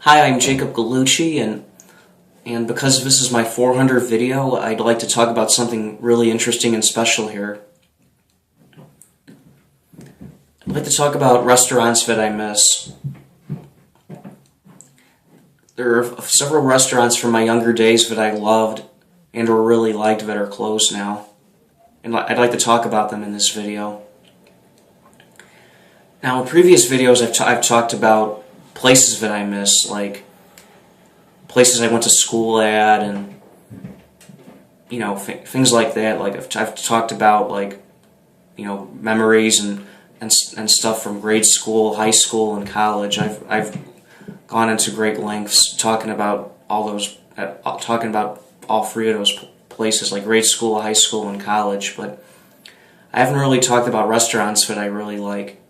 Hi, I'm Jacob Gallucci, and because this is my 400th video, I'd like to talk about something really interesting and special here. I'd like to talk about restaurants that I miss. There are several restaurants from my younger days that I loved and or really liked that are closed now, and I'd like to talk about them in this video. Now, in previous videos, I've talked about places that I miss, like places I went to school at, and things like that. Like I've talked about memories and stuff from grade school, high school, and college. I've gone into great lengths talking about all three of those places, like grade school, high school, and college. But I haven't really talked about restaurants that I really like.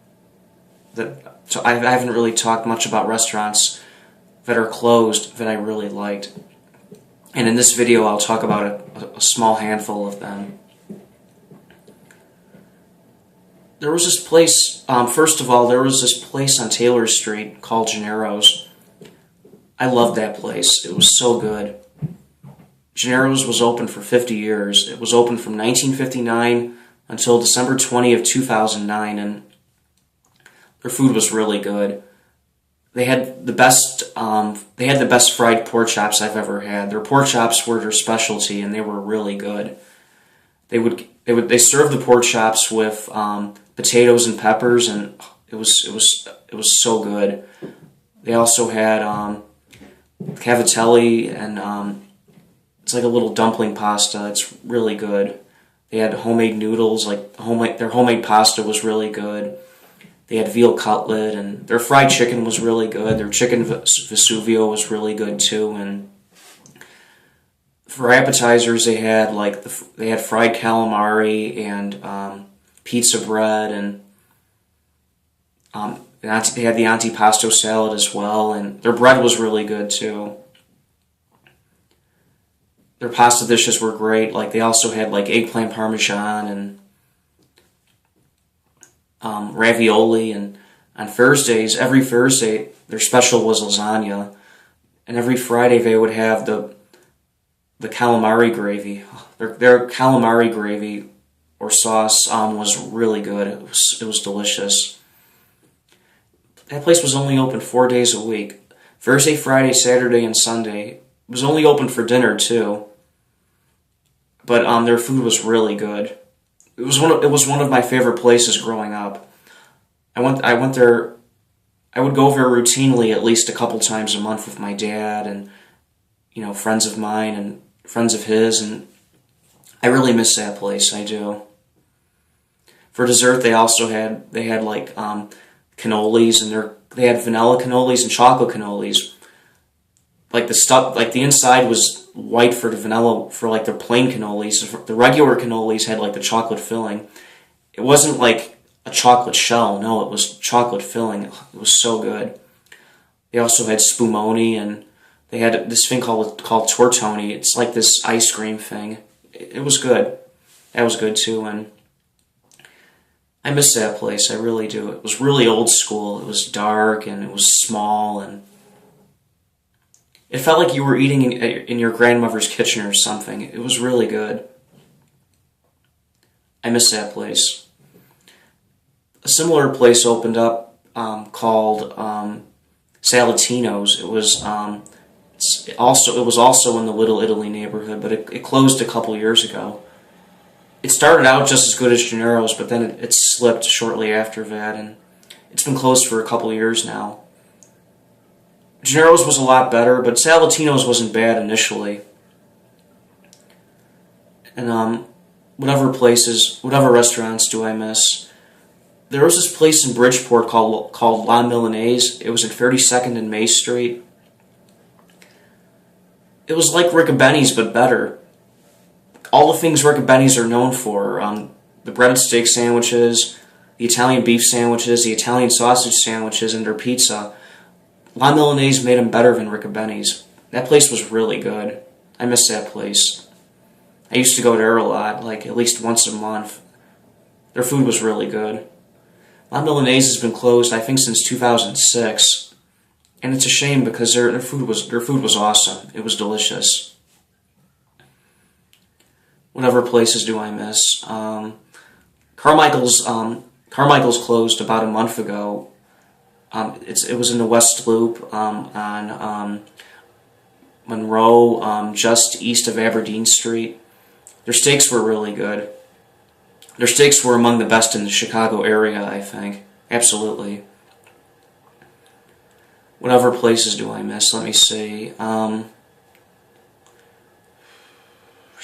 I haven't really talked much about restaurants that are closed that I really liked. And in this video, I'll talk about a small handful of them. There was this place, first of all, there was this place on Taylor Street called Genaros. I loved that place. It was so good. Genaros was open for 50 years. It was open from 1959 until December 20th, 2009, and their food was really good. They had the best fried pork chops I've ever had. Their pork chops were their specialty, and they were really good. They served the pork chops with potatoes and peppers, and it was so good. They also had cavatelli, and it's like a little dumpling pasta. It's really good. They had homemade noodles, their homemade pasta was really good. They had veal cutlet, and their fried chicken was really good. Their chicken Vesuvio was really good too. And for appetizers, they had fried calamari and pizza bread, and they had the antipasto salad as well. And their bread was really good too. Their pasta dishes were great. They also had eggplant parmesan and ravioli, and on Thursdays, every Thursday, their special was lasagna, and every Friday they would have the calamari gravy. Their calamari gravy or sauce was really good. It was delicious. That place was only open 4 days a week. Thursday, Friday, Saturday, and Sunday. It was only open for dinner too. But their food was really good. It was one of my favorite places growing up. I went there. I would go there routinely at least a couple times a month with my dad and friends of mine and friends of his, and I really miss that place. I do. For dessert, they had cannolis, and they had vanilla cannolis and chocolate cannolis. The inside was white for the vanilla, for the plain cannolis. The regular cannolis had the chocolate filling. It wasn't a chocolate shell. No, it was chocolate filling. It was so good. They also had spumoni, and they had this thing called tortoni. It's like this ice cream thing. It was good. That was good too, and I miss that place. I really do. It was really old school. It was dark, and it was small, and it felt like you were eating in your grandmother's kitchen or something. It was really good. I miss that place. A similar place opened up called Latinos. It was also in the Little Italy neighborhood, but it closed a couple years ago. It started out just as good as Genaros, but then it slipped shortly after that, and it's been closed for a couple years now. Genaros was a lot better, but Latinos wasn't bad initially. And whatever restaurants do I miss? There was this place in Bridgeport called La Milanese. It was at 32nd and May Street. It was like Riccobenni's, but better. All the things Riccobenni's are known for. The breaded steak sandwiches, the Italian beef sandwiches, the Italian sausage sandwiches, and their pizza. La Milanese made them better than Riccobenni's. That place was really good. I miss that place. I used to go there a lot, at least once a month. Their food was really good. La Milanese has been closed, I think, since 2006. And it's a shame because their food was awesome. It was delicious. What other places do I miss? Carmichael's closed about a month ago. It was in the West Loop on Monroe, just east of Aberdeen Street. Their steaks were really good. Their steaks were among the best in the Chicago area, I think. Absolutely. What other places do I miss? Let me see. There's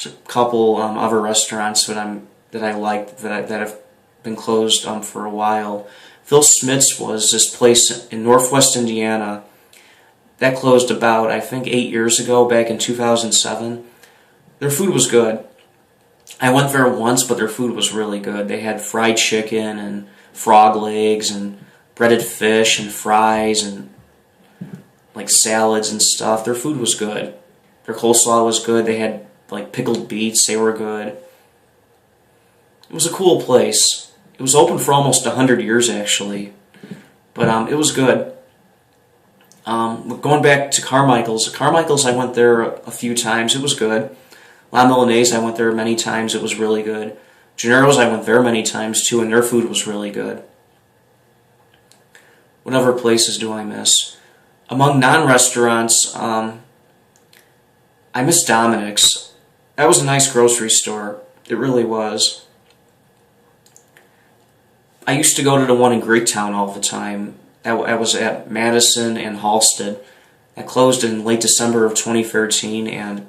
a couple other restaurants that I liked that have been closed for a while. Phil Smith's was this place in Northwest Indiana that closed about, I think, 8 years ago, back in 2007. Their food was good. I went there once, but their food was really good. They had fried chicken and frog legs and breaded fish and fries and like salads and stuff. Their food was good. Their coleslaw was good. They had like pickled beets. They were good. It was a cool place. It was open for almost 100 years actually, but it was good. Going back to Carmichael's, I went there a few times. It was good. La Milanese, I went there many times. It was really good. Genaros, I went there many times too, and their food was really good. What other places do I miss? Among non-restaurants, I miss Dominic's. That was a nice grocery store. It really was. I used to go to the one in Greektown all the time. I was at Madison and Halsted. That closed in late December of 2013, and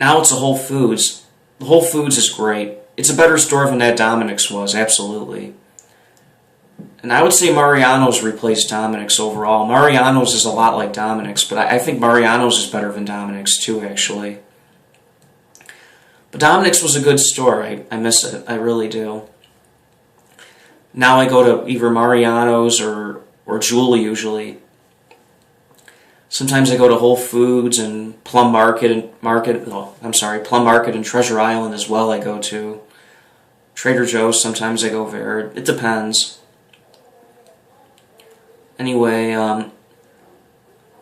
now it's a Whole Foods. The Whole Foods is great. It's a better store than that Dominic's was, absolutely. And I would say Mariano's replaced Dominic's overall. Mariano's is a lot like Dominic's, but I think Mariano's is better than Dominic's too, actually. But Dominic's was a good store. I miss it. I really do. Now I go to either Mariano's or Jewel usually. Sometimes I go to Whole Foods and Plum Market and Treasure Island as well. I go to Trader Joe's. Sometimes I go there. It depends. Anyway,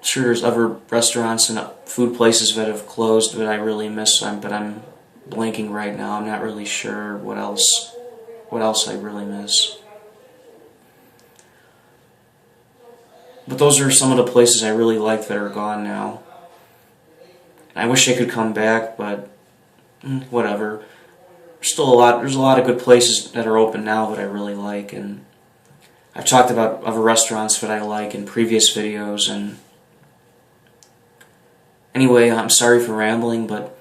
sure there's other restaurants and food places that have closed that I really miss, but I'm blanking right now. I'm not really sure what else I really miss. But those are some of the places I really like that are gone now. I wish they could come back, but whatever. There's a lot of good places that are open now that I really like, and I've talked about other restaurants that I like in previous videos, and anyway, I'm sorry for rambling, but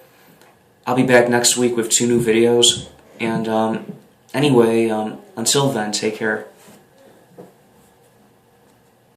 I'll be back next week with 2 new videos, and anyway, until then, take care.